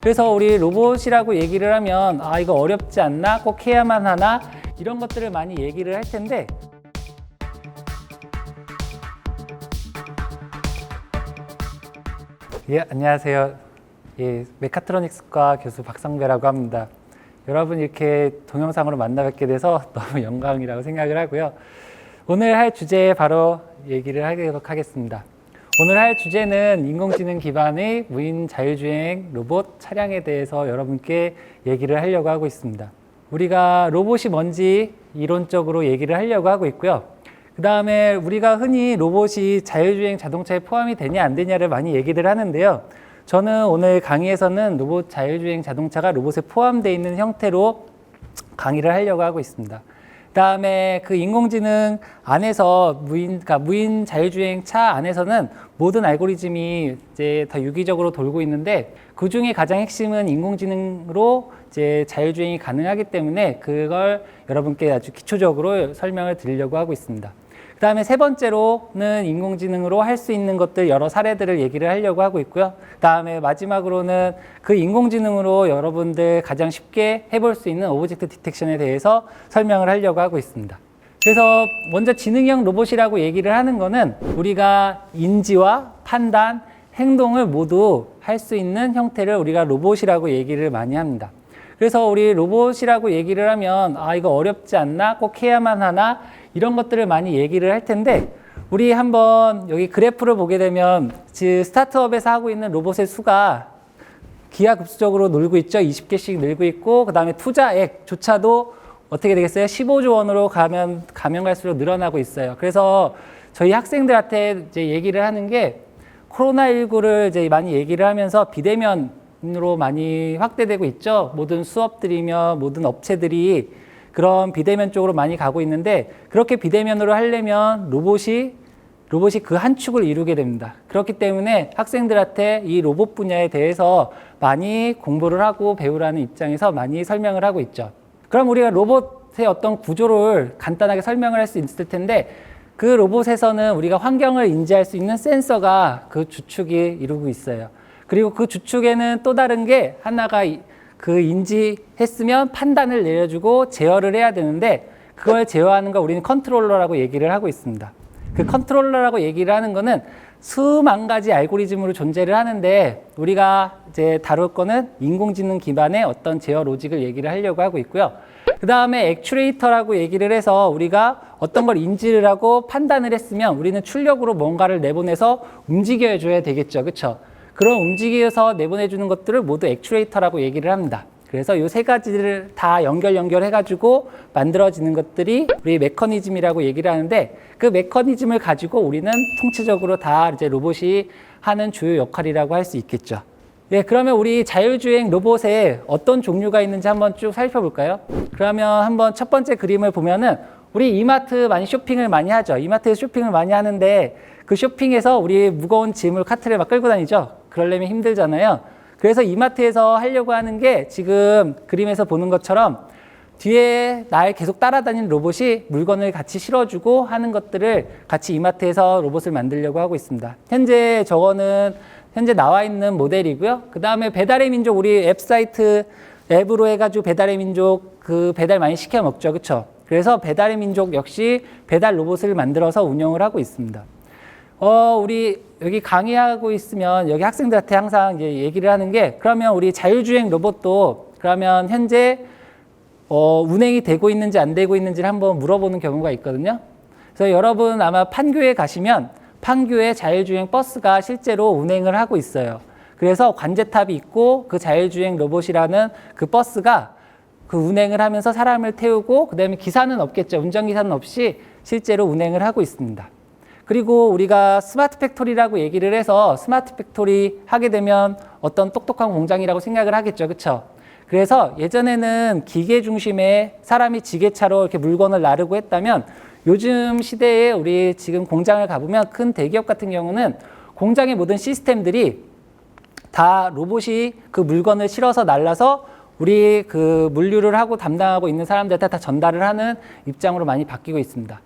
그래서 우리 로봇이라고 얘기를 하면 이거 어렵지 않나? 꼭 해야만 하나? 이런 것들을 많이 얘기를 할 텐데 안녕하세요. 메카트로닉스과 교수 박성배라고 합니다. 여러분 이렇게 동영상으로 만나 뵙게 돼서 너무 영광이라고 생각을 하고요. 오늘 할 주제에 바로 얘기를 하도록 하겠습니다. 오늘 할 주제는 인공지능 기반의 무인 자율주행 로봇 차량에 대해서 여러분께 얘기를 하려고 하고 있습니다. 우리가 로봇이 뭔지 이론적으로 얘기를 하려고 하고 있고요. 그 다음에 우리가 흔히 로봇이 자율주행 자동차에 포함이 되냐 안 되냐를 많이 얘기를 하는데요. 저는 오늘 강의에서는 로봇 자율주행 자동차가 로봇에 포함되어 있는 형태로 강의를 하려고 하고 있습니다. 그 다음에 그 인공지능 안에서 무인 자율주행 차 안에서는 모든 알고리즘이 이제 다 유기적으로 돌고 있는데 그 중에 가장 핵심은 인공지능으로 이제 자율주행이 가능하기 때문에 그걸 여러분께 아주 기초적으로 설명을 드리려고 하고 있습니다. 그 다음에 세 번째로는 인공지능으로 할 수 있는 것들 여러 사례들을 얘기를 하려고 하고 있고요. 그 다음에 마지막으로는 그 인공지능으로 여러분들 가장 쉽게 해볼 수 있는 오브젝트 디텍션에 대해서 설명을 하려고 하고 있습니다. 그래서 먼저 지능형 로봇이라고 얘기를 하는 거는 우리가 인지와 판단, 행동을 모두 할 수 있는 형태를 우리가 로봇이라고 얘기를 많이 합니다. 그래서 우리 로봇이라고 얘기를 하면 이거 어렵지 않나? 꼭 해야만 하나? 이런 것들을 많이 얘기를 할 텐데 우리 한번 여기 그래프를 보게 되면 스타트업에서 하고 있는 로봇의 수가 기하급수적으로 늘고 있죠. 20개씩 늘고 있고 그 다음에 투자액조차도 어떻게 되겠어요? 15조 원으로 가면 갈수록 늘어나고 있어요. 그래서 저희 학생들한테 이제 얘기를 하는 게 코로나19를 이제 많이 얘기를 하면서 비대면으로 많이 확대되고 있죠. 모든 수업들이며 모든 업체들이 그런 비대면 쪽으로 많이 가고 있는데 그렇게 비대면으로 하려면 로봇이 그 한 축을 이루게 됩니다. 그렇기 때문에 학생들한테 이 로봇 분야에 대해서 많이 공부를 하고 배우라는 입장에서 많이 설명을 하고 있죠. 그럼 우리가 로봇의 어떤 구조를 간단하게 설명을 할 수 있을 텐데 그 로봇에서는 우리가 환경을 인지할 수 있는 센서가 그 주축이 이루고 있어요. 그리고 그 주축에는 또 다른 게 하나가 그 인지했으면 판단을 내려주고 제어를 해야 되는데 그걸 제어하는 거 우리는 컨트롤러라고 얘기를 하고 있습니다. 그 컨트롤러라고 얘기를 하는 거는 수만 가지 알고리즘으로 존재를 하는데 우리가 이제 다룰 거는 인공지능 기반의 어떤 제어 로직을 얘기를 하려고 하고 있고요. 그 다음에 액추레이터라고 얘기를 해서 우리가 어떤 걸 인지를 하고 판단을 했으면 우리는 출력으로 뭔가를 내보내서 움직여줘야 되겠죠. 그렇죠? 그런 움직여서 내보내주는 것들을 모두 액추레이터라고 얘기를 합니다. 그래서 이 세 가지를 다 연결해가지고 만들어지는 것들이 우리 메커니즘이라고 얘기를 하는데 그 메커니즘을 가지고 우리는 통체적으로 다 이제 로봇이 하는 주요 역할이라고 할 수 있겠죠. 네, 그러면 우리 자율주행 로봇에 어떤 종류가 있는지 한번 쭉 살펴볼까요? 그러면 한번 첫 번째 그림을 보면은 우리 이마트 많이 쇼핑을 많이 하죠. 이마트에서 쇼핑을 많이 하는데 그 쇼핑에서 우리 무거운 짐을 카트를 막 끌고 다니죠. 그러려면 힘들잖아요. 그래서 이마트에서 하려고 하는 게 지금 그림에서 보는 것처럼 뒤에 날 계속 따라다니는 로봇이 물건을 같이 실어주고 하는 것들을 같이 이마트에서 로봇을 만들려고 하고 있습니다. 현재 저거는 현재 나와 있는 모델이고요. 그 다음에 배달의 민족 우리 앱사이트 앱으로 해가지고 배달의 민족 그 배달 많이 시켜 먹죠. 그렇죠? 그래서 배달의 민족 역시 배달 로봇을 만들어서 운영을 하고 있습니다. 우리 여기 강의하고 있으면 여기 학생들한테 항상 이제 얘기를 하는 게 그러면 우리 자율주행 로봇도 그러면 현재 운행이 되고 있는지 안 되고 있는지를 한번 물어보는 경우가 있거든요. 그래서 여러분 아마 판교에 가시면 판교에 자율주행 버스가 실제로 운행을 하고 있어요. 그래서 관제탑이 있고 그 자율주행 로봇이라는 그 버스가 그 운행을 하면서 사람을 태우고 그다음에 기사는 없겠죠. 운전기사는 없이 실제로 운행을 하고 있습니다. 그리고 우리가 스마트 팩토리라고 얘기를 해서 스마트 팩토리 하게 되면 어떤 똑똑한 공장이라고 생각을 하겠죠. 그렇죠? 그래서 예전에는 기계 중심의 사람이 지게차로 이렇게 물건을 나르고 했다면 요즘 시대에 우리 지금 공장을 가보면 큰 대기업 같은 경우는 공장의 모든 시스템들이 다 로봇이 그 물건을 실어서 날라서 우리 그 물류를 하고 담당하고 있는 사람들한테 다 전달을 하는 입장으로 많이 바뀌고 있습니다.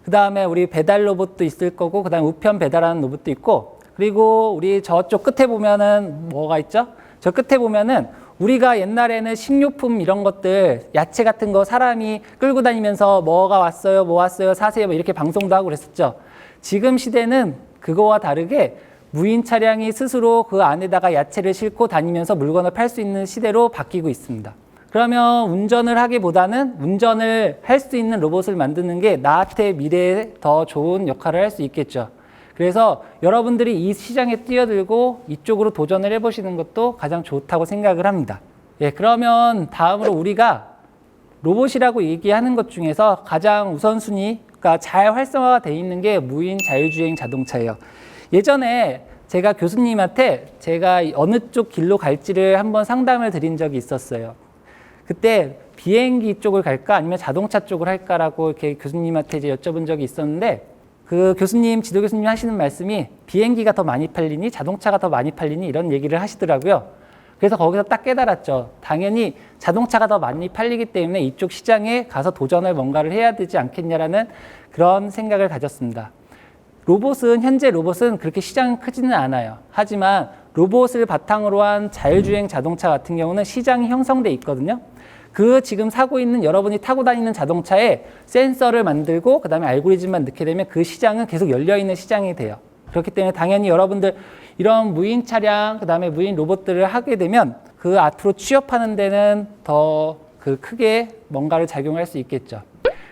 그 다음에 우리 배달 로봇도 있을 거고, 그 다음에 우편 배달하는 로봇도 있고, 그리고 우리 저쪽 끝에 보면은 뭐가 있죠? 저 끝에 보면은 우리가 옛날에는 식료품 이런 것들, 야채 같은 거 사람이 끌고 다니면서 뭐가 왔어요, 뭐 왔어요, 사세요, 뭐 이렇게 방송도 하고 그랬었죠. 지금 시대는 그거와 다르게 무인 차량이 스스로 그 안에다가 야채를 싣고 다니면서 물건을 팔 수 있는 시대로 바뀌고 있습니다. 그러면 운전을 하기보다는 운전을 할 수 있는 로봇을 만드는 게 나한테 미래에 더 좋은 역할을 할 수 있겠죠. 그래서 여러분들이 이 시장에 뛰어들고 이쪽으로 도전을 해보시는 것도 가장 좋다고 생각을 합니다. 예, 그러면 다음으로 우리가 로봇이라고 얘기하는 것 중에서 가장 우선순위가 잘 활성화가 되어 있는 게 무인 자율주행 자동차예요. 예전에 제가 교수님한테 제가 어느 쪽 길로 갈지를 한번 상담을 드린 적이 있었어요. 그때 비행기 쪽을 갈까 아니면 자동차 쪽을 할까라고 이렇게 교수님한테 이제 여쭤본 적이 있었는데 그 교수님, 지도 교수님 하시는 말씀이 비행기가 더 많이 팔리니 자동차가 더 많이 팔리니 이런 얘기를 하시더라고요. 그래서 거기서 딱 깨달았죠. 당연히 자동차가 더 많이 팔리기 때문에 이쪽 시장에 가서 도전을 뭔가를 해야 되지 않겠냐라는 그런 생각을 가졌습니다. 현재 로봇은 그렇게 시장이 크지는 않아요. 하지만 로봇을 바탕으로 한 자율주행 자동차 같은 경우는 시장이 형성돼 있거든요. 그 지금 사고 있는 여러분이 타고 다니는 자동차에 센서를 만들고 그 다음에 알고리즘만 넣게 되면 그 시장은 계속 열려있는 시장이 돼요. 그렇기 때문에 당연히 여러분들 이런 무인 차량, 그 다음에 무인 로봇들을 하게 되면 그 앞으로 취업하는 데는 더 크게 뭔가를 작용할 수 있겠죠.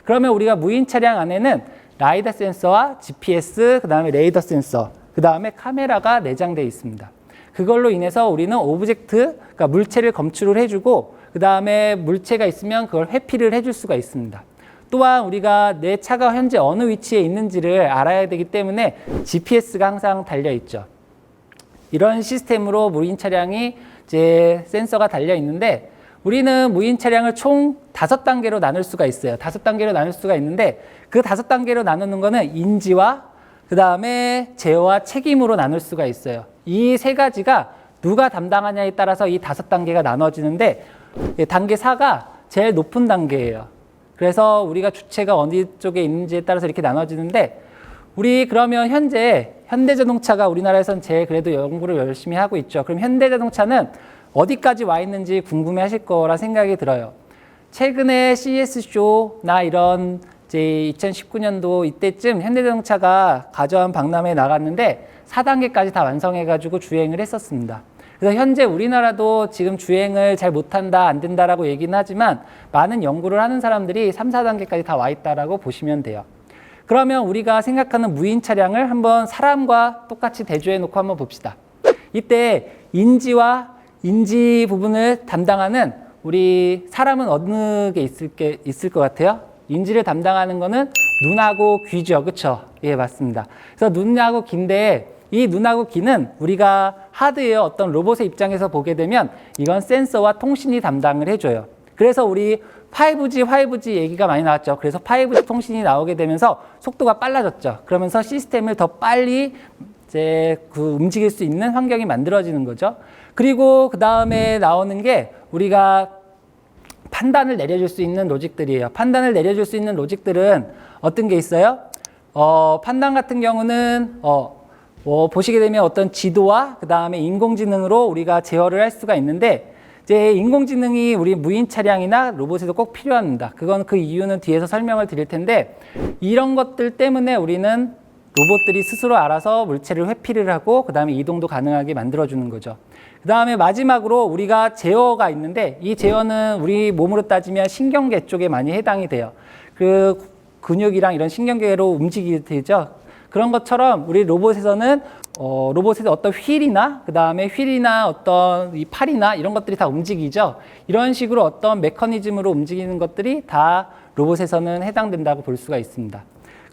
그러면 우리가 무인 차량 안에는 라이다 센서와 GPS, 그 다음에 레이더 센서, 그 다음에 카메라가 내장되어 있습니다. 그걸로 인해서 우리는 오브젝트, 그러니까 물체를 검출을 해주고 그 다음에 물체가 있으면 그걸 회피를 해줄 수가 있습니다. 또한 우리가 내 차가 현재 어느 위치에 있는지를 알아야 되기 때문에 GPS가 항상 달려있죠. 이런 시스템으로 무인 차량이 이제 센서가 달려 있는데 우리는 무인 차량을 총 5단계로 나눌 수가 있어요. 5단계로 나눌 수가 있는데 그 5단계로 나누는 거는 인지와 그 다음에 제어와 책임으로 나눌 수가 있어요. 이 세 가지가 누가 담당하냐에 따라서 이 5단계가 나눠지는데 단계 4가 제일 높은 단계예요. 그래서 우리가 주체가 어디 쪽에 있는지에 따라서 이렇게 나눠지는데 우리 그러면 현재 현대자동차가 우리나라에선 제일 그래도 연구를 열심히 하고 있죠. 그럼 현대자동차는 어디까지 와 있는지 궁금해 하실 거라 생각이 들어요. 최근에 CES쇼나 이런 이제 2019년도 이때쯤 현대자동차가 가전 박람회에 나갔는데 4단계까지 다 완성해가지고 주행을 했었습니다. 그래서 현재 우리나라도 지금 주행을 잘 못한다, 안 된다라고 얘기는 하지만 많은 연구를 하는 사람들이 3, 4단계까지 다 와 있다라고 보시면 돼요. 그러면 우리가 생각하는 무인 차량을 한번 사람과 똑같이 대조해 놓고 한번 봅시다. 이때 인지와 인지 부분을 담당하는 우리 사람은 어느 게 있을 것 같아요? 인지를 담당하는 거는 눈하고 귀죠. 그렇죠? 예, 맞습니다. 그래서 눈하고 귀인데 이 눈하고 귀는 우리가 하드웨어 어떤 로봇의 입장에서 보게 되면 이건 센서와 통신이 담당을 해줘요. 그래서 우리 5G 얘기가 많이 나왔죠. 그래서 5G 통신이 나오게 되면서 속도가 빨라졌죠. 그러면서 시스템을 더 빨리 이제 움직일 수 있는 환경이 만들어지는 거죠. 그리고 그 다음에 나오는 게 우리가 판단을 내려줄 수 있는 로직들이에요. 판단을 내려줄 수 있는 로직들은 어떤 게 있어요? 판단 같은 경우는 보시게 되면 어떤 지도와 그 다음에 인공지능으로 우리가 제어를 할 수가 있는데 이제 인공지능이 우리 무인 차량이나 로봇에도 꼭 필요합니다. 그 이유는 뒤에서 설명을 드릴 텐데 이런 것들 때문에 우리는 로봇들이 스스로 알아서 물체를 회피를 하고 그 다음에 이동도 가능하게 만들어주는 거죠. 그 다음에 마지막으로 우리가 제어가 있는데 이 제어는 우리 몸으로 따지면 신경계 쪽에 많이 해당이 돼요. 그 근육이랑 이런 신경계로 움직이게 되죠. 그런 것처럼 우리 로봇에서는 로봇의 어떤 휠이나 그 다음에 어떤 이 팔이나 이런 것들이 다 움직이죠. 이런 식으로 어떤 메커니즘으로 움직이는 것들이 다 로봇에서는 해당된다고 볼 수가 있습니다.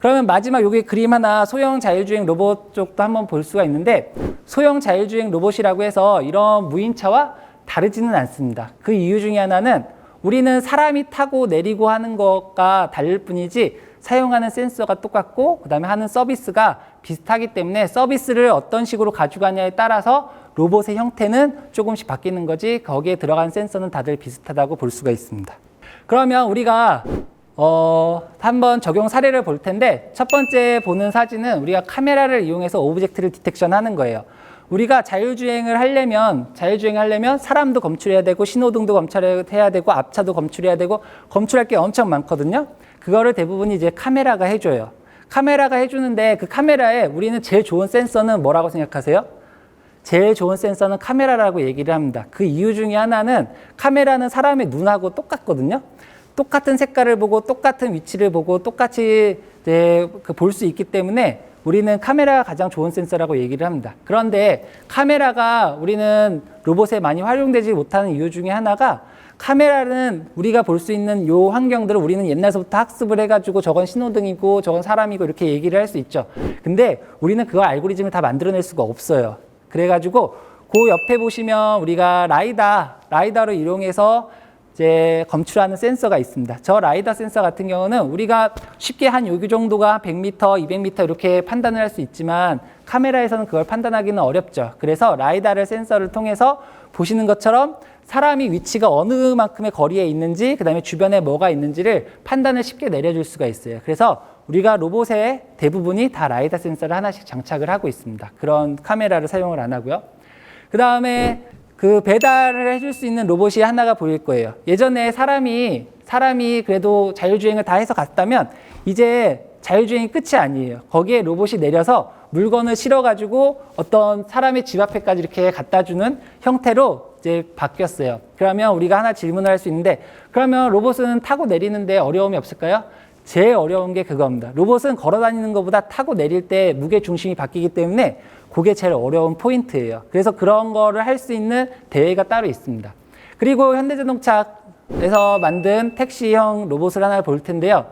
그러면 마지막 여기 그림 하나 소형 자율주행 로봇 쪽도 한번 볼 수가 있는데 소형 자율주행 로봇이라고 해서 이런 무인차와 다르지는 않습니다. 그 이유 중에 하나는 우리는 사람이 타고 내리고 하는 것과 다를 뿐이지 사용하는 센서가 똑같고 그 다음에 하는 서비스가 비슷하기 때문에 서비스를 어떤 식으로 가져가냐에 따라서 로봇의 형태는 조금씩 바뀌는 거지 거기에 들어간 센서는 다들 비슷하다고 볼 수가 있습니다. 그러면 우리가 한번 적용 사례를 볼 텐데 첫 번째 보는 사진은 우리가 카메라를 이용해서 오브젝트를 디텍션 하는 거예요. 우리가 자율주행을 하려면 사람도 검출해야 되고 신호등도 검출해야 되고 앞차도 검출해야 되고 검출할 게 엄청 많거든요. 그거를 대부분 이제 카메라가 해줘요. 카메라가 해주는데 그 카메라에 우리는 제일 좋은 센서는 뭐라고 생각하세요? 제일 좋은 센서는 카메라라고 얘기를 합니다. 그 이유 중에 하나는 카메라는 사람의 눈하고 똑같거든요. 똑같은 색깔을 보고 똑같은 위치를 보고 똑같이 볼 수 있기 때문에 우리는 카메라가 가장 좋은 센서라고 얘기를 합니다. 그런데 카메라가 우리는 로봇에 많이 활용되지 못하는 이유 중에 하나가 카메라는 우리가 볼 수 있는 요 환경들을 우리는 옛날서부터 학습을 해가지고 저건 신호등이고 저건 사람이고 이렇게 얘기를 할 수 있죠. 근데 우리는 그걸 알고리즘을 다 만들어낼 수가 없어요. 그래가지고 그 옆에 보시면 우리가 라이다를 이용해서 이제 검출하는 센서가 있습니다. 저 라이다 센서 같은 경우는 우리가 쉽게 한 여기 정도가 100m, 200m 이렇게 판단을 할 수 있지만 카메라에서는 그걸 판단하기는 어렵죠. 그래서 라이다를 센서를 통해서 보시는 것처럼 사람이 위치가 어느 만큼의 거리에 있는지 그다음에 주변에 뭐가 있는지를 판단을 쉽게 내려줄 수가 있어요. 그래서 우리가 로봇의 대부분이 다 라이다 센서를 하나씩 장착을 하고 있습니다. 그런 카메라를 사용을 안 하고요. 그 다음에 그 배달을 해줄 수 있는 로봇이 하나가 보일 거예요. 예전에 사람이 그래도 자율주행을 다 해서 갔다면 이제 자율주행이 끝이 아니에요. 거기에 로봇이 내려서 물건을 실어가지고 어떤 사람의 집 앞에까지 이렇게 갖다 주는 형태로 이제 바뀌었어요. 그러면 우리가 하나 질문을 할 수 있는데 그러면 로봇은 타고 내리는데 어려움이 없을까요? 제일 어려운 게 그겁니다. 로봇은 걸어 다니는 것보다 타고 내릴 때 무게 중심이 바뀌기 때문에 그게 제일 어려운 포인트예요. 그래서 그런 거를 할 수 있는 대회가 따로 있습니다. 그리고 현대자동차에서 만든 택시형 로봇을 하나 볼 텐데요.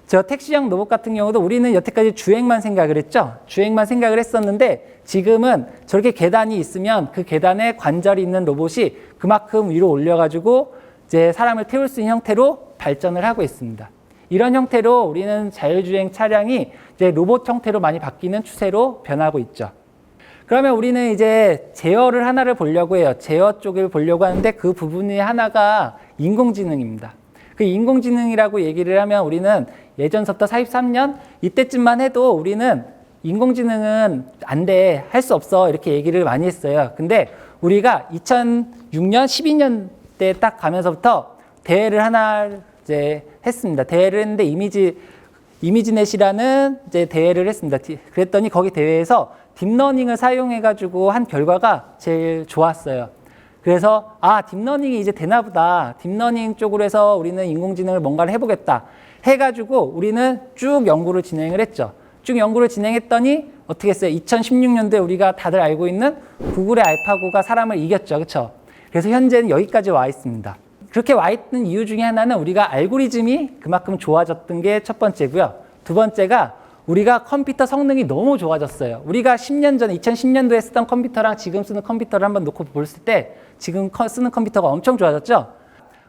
저 택시형 로봇 같은 경우도 우리는 여태까지 주행만 생각을 했죠. 주행만 생각을 했었는데 지금은 저렇게 계단이 있으면 그 계단에 관절이 있는 로봇이 그만큼 위로 올려가지고 이제 사람을 태울 수 있는 형태로 발전을 하고 있습니다. 이런 형태로 우리는 자율주행 차량이 이제 로봇 형태로 많이 바뀌는 추세로 변하고 있죠. 그러면 우리는 이제 제어를 하나를 보려고 해요. 제어 쪽을 보려고 하는데 그 부분이 하나가 인공지능입니다. 그 인공지능이라고 얘기를 하면 우리는 예전부터 43년 이때쯤만 해도 우리는 인공지능은 안 돼, 할 수 없어 이렇게 얘기를 많이 했어요. 근데 우리가 2006년, 12년대 딱 가면서부터 대회를 하나 이제 했습니다. 대회를 했는데 이미지넷이라는 이제 대회를 했습니다. 그랬더니 거기 대회에서 딥러닝을 사용해가지고 한 결과가 제일 좋았어요. 그래서 딥러닝이 이제 되나 보다. 딥러닝 쪽으로 해서 우리는 인공지능을 뭔가를 해보겠다. 해가지고 우리는 쭉 연구를 진행을 했죠. 쭉 연구를 진행했더니 어떻게 했어요? 2016년도에 우리가 다들 알고 있는 구글의 알파고가 사람을 이겼죠. 그렇죠? 그래서 현재는 여기까지 와 있습니다. 그렇게 와 있는 이유 중에 하나는 우리가 알고리즘이 그만큼 좋아졌던 게 첫 번째고요. 두 번째가 우리가 컴퓨터 성능이 너무 좋아졌어요. 우리가 10년 전에 2010년도에 쓰던 컴퓨터랑 지금 쓰는 컴퓨터를 한번 놓고 봤을 때 지금 쓰는 컴퓨터가 엄청 좋아졌죠.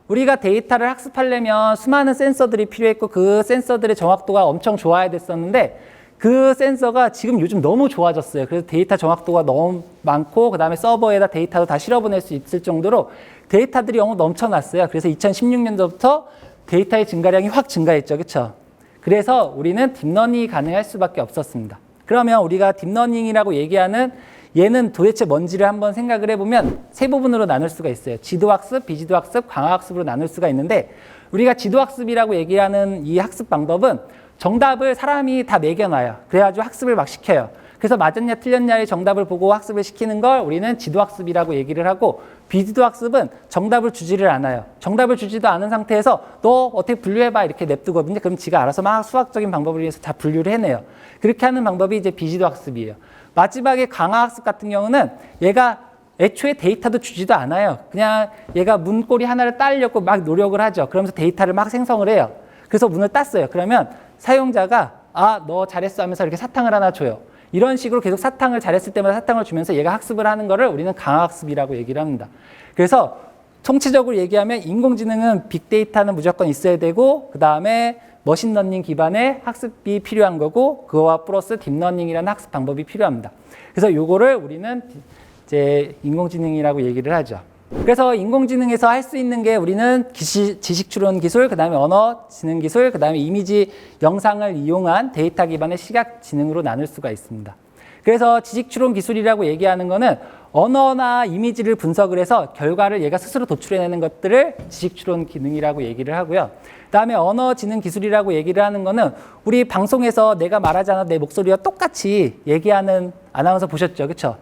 우리가 데이터를 학습하려면 수많은 센서들이 필요했고 그 센서들의 정확도가 엄청 좋아야 됐었는데 그 센서가 지금 요즘 너무 좋아졌어요. 그래서 데이터 정확도가 너무 많고 그 다음에 서버에다 데이터도 다 실어보낼 수 있을 정도로 데이터들이 너무 넘쳐났어요. 그래서 2016년도부터 데이터의 증가량이 확 증가했죠. 그렇죠? 그래서 우리는 딥러닝이 가능할 수밖에 없었습니다. 그러면 우리가 딥러닝이라고 얘기하는 얘는 도대체 뭔지를 한번 생각을 해보면 세 부분으로 나눌 수가 있어요. 지도학습, 비지도학습, 강화학습으로 나눌 수가 있는데 우리가 지도학습이라고 얘기하는 이 학습 방법은 정답을 사람이 다 매겨놔요. 그래가지고 학습을 막 시켜요. 그래서 맞았냐 틀렸냐의 정답을 보고 학습을 시키는 걸 우리는 지도학습이라고 얘기를 하고 비지도학습은 정답을 주지를 않아요. 정답을 주지도 않은 상태에서 너 어떻게 분류해봐 이렇게 냅두거든요. 그럼 지가 알아서 막 수학적인 방법을 위해서 다 분류를 해내요. 그렇게 하는 방법이 이제 비지도학습이에요. 마지막에 강화학습 같은 경우는 얘가 애초에 데이터도 주지도 않아요. 그냥 얘가 문고리 하나를 따려고 막 노력을 하죠. 그러면서 데이터를 막 생성을 해요. 그래서 문을 땄어요. 그러면 사용자가 너 잘했어 하면서 이렇게 사탕을 하나 줘요. 이런 식으로 계속 사탕을 잘했을 때마다 사탕을 주면서 얘가 학습을 하는 거를 우리는 강화학습이라고 얘기를 합니다. 그래서 총체적으로 얘기하면 인공지능은 빅데이터는 무조건 있어야 되고 그 다음에 머신러닝 기반의 학습이 필요한 거고 그거와 플러스 딥러닝이라는 학습 방법이 필요합니다. 그래서 요거를 우리는 이제 인공지능이라고 얘기를 하죠. 그래서 인공지능에서 할 수 있는 게 우리는 지식추론 기술, 그 다음에 언어지능 기술, 그 다음에 이미지 영상을 이용한 데이터 기반의 시각지능으로 나눌 수가 있습니다. 그래서 지식추론 기술이라고 얘기하는 거는 언어나 이미지를 분석을 해서 결과를 얘가 스스로 도출해내는 것들을 지식추론 기능이라고 얘기를 하고요. 그다음에 언어지능 기술이라고 얘기를 하는 거는 우리 방송에서 내가 말하지 않아도 내 목소리와 똑같이 얘기하는 아나운서 보셨죠? 그렇죠?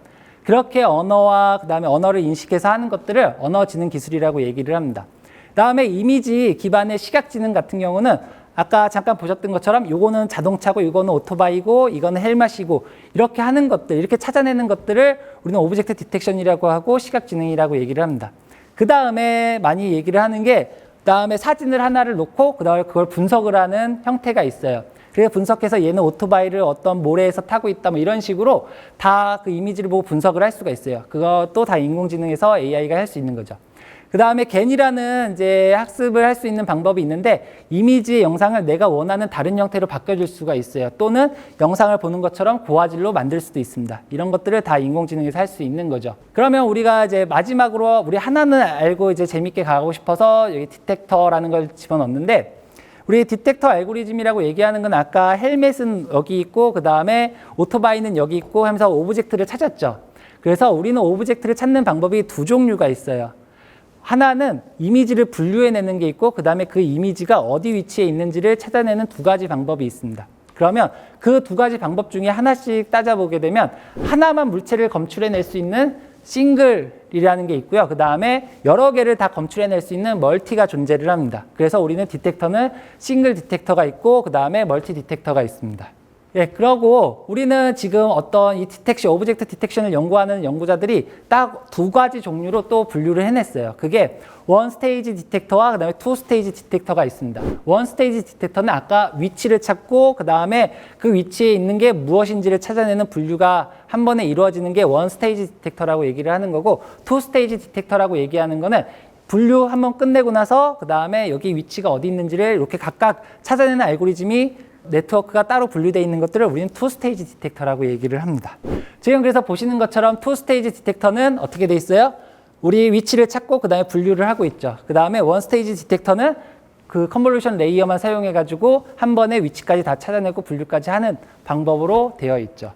그렇게 언어와 그다음에 언어를 인식해서 하는 것들을 언어지능 기술이라고 얘기를 합니다. 그다음에 이미지 기반의 시각지능 같은 경우는 아까 잠깐 보셨던 것처럼 요거는 자동차고 이거는 오토바이고 이거는 헬멧이고 이렇게 하는 것들, 이렇게 찾아내는 것들을 우리는 오브젝트 디텍션이라고 하고 시각지능이라고 얘기를 합니다. 그 다음에 많이 얘기를 하는 게 그다음에 사진을 하나를 놓고 그다음에 그걸 분석을 하는 형태가 있어요. 그래서 분석해서 얘는 오토바이를 어떤 모래에서 타고 있다 뭐 이런 식으로 다 그 이미지를 보고 분석을 할 수가 있어요. 그것도 다 인공지능에서 AI가 할 수 있는 거죠. 그 다음에 겐이라는 이제 학습을 할 수 있는 방법이 있는데 이미지의 영상을 내가 원하는 다른 형태로 바꿔줄 수가 있어요. 또는 영상을 보는 것처럼 고화질로 만들 수도 있습니다. 이런 것들을 다 인공지능에서 할 수 있는 거죠. 그러면 우리가 이제 마지막으로 우리 하나는 알고 이제 재밌게 가고 싶어서 여기 디텍터라는 걸 집어넣는데 우리 디텍터 알고리즘이라고 얘기하는 건 아까 헬멧은 여기 있고 그 다음에 오토바이는 여기 있고 하면서 오브젝트를 찾았죠. 그래서 우리는 오브젝트를 찾는 방법이 두 종류가 있어요. 하나는 이미지를 분류해내는 게 있고 그 다음에 그 이미지가 어디 위치에 있는지를 찾아내는 두 가지 방법이 있습니다. 그러면 그 두 가지 방법 중에 하나씩 따져보게 되면 하나만 물체를 검출해낼 수 있는 싱글이라는 게 있고요. 그 다음에 여러 개를 다 검출해낼 수 있는 멀티가 존재를 합니다. 그래서 우리는 디텍터는 싱글 디텍터가 있고 그 다음에 멀티 디텍터가 있습니다. 예, 그러고 우리는 지금 어떤 이 디텍션, 오브젝트 디텍션을 연구하는 연구자들이 딱 두 가지 종류로 또 분류를 해냈어요. 그게 원 스테이지 디텍터와 그다음에 투 스테이지 디텍터가 있습니다. 원 스테이지 디텍터는 아까 위치를 찾고 그다음에 그 위치에 있는 게 무엇인지를 찾아내는 분류가 한 번에 이루어지는 게 원 스테이지 디텍터라고 얘기를 하는 거고 투 스테이지 디텍터라고 얘기하는 거는 분류 한번 끝내고 나서 그다음에 여기 위치가 어디 있는지를 이렇게 각각 찾아내는 알고리즘이 네트워크가 따로 분류되어 있는 것들을 우리는 투 스테이지 디텍터라고 얘기를 합니다. 지금 그래서 보시는 것처럼 투 스테이지 디텍터는 어떻게 돼 있어요? 우리 위치를 찾고 그 다음에 분류를 하고 있죠. 그 다음에 원 스테이지 디텍터는 그 컨볼루션 레이어만 사용해 가지고 한 번에 위치까지 다 찾아내고 분류까지 하는 방법으로 되어 있죠.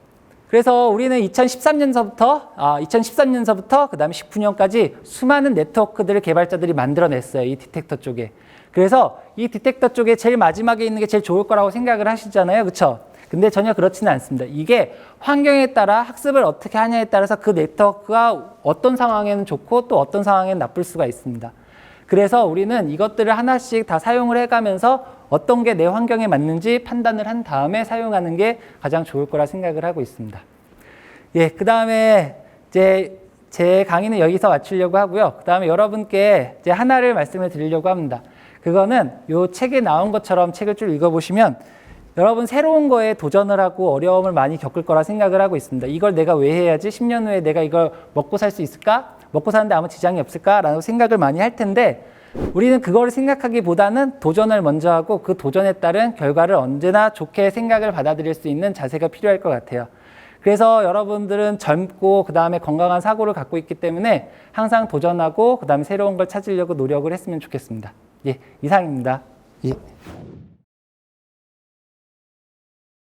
그래서 우리는 2013년서부터 그 다음에 19년까지 수많은 네트워크들을 개발자들이 만들어냈어요. 이 디텍터 쪽에. 그래서 이 디텍터 쪽에 제일 마지막에 있는 게 제일 좋을 거라고 생각을 하시잖아요. 그렇죠? 근데 전혀 그렇지는 않습니다. 이게 환경에 따라 학습을 어떻게 하냐에 따라서 그 네트워크가 어떤 상황에는 좋고 또 어떤 상황에는 나쁠 수가 있습니다. 그래서 우리는 이것들을 하나씩 다 사용을 해가면서 어떤 게 내 환경에 맞는지 판단을 한 다음에 사용하는 게 가장 좋을 거라 생각을 하고 있습니다. 예, 그 다음에 이제 제 강의는 여기서 마치려고 하고요. 그 다음에 여러분께 이제 하나를 말씀을 드리려고 합니다. 그거는 요 책에 나온 것처럼 책을 쭉 읽어보시면 여러분 새로운 거에 도전을 하고 어려움을 많이 겪을 거라 생각을 하고 있습니다. 이걸 내가 왜 해야지? 10년 후에 내가 이걸 먹고 살 수 있을까? 먹고 사는데 아무 지장이 없을까? 라는 생각을 많이 할 텐데 우리는 그걸 생각하기보다는 도전을 먼저 하고 그 도전에 따른 결과를 언제나 좋게 생각을 받아들일 수 있는 자세가 필요할 것 같아요. 그래서 여러분들은 젊고 그 다음에 건강한 사고를 갖고 있기 때문에 항상 도전하고 그 다음에 새로운 걸 찾으려고 노력을 했으면 좋겠습니다. 예, 이상입니다. 예.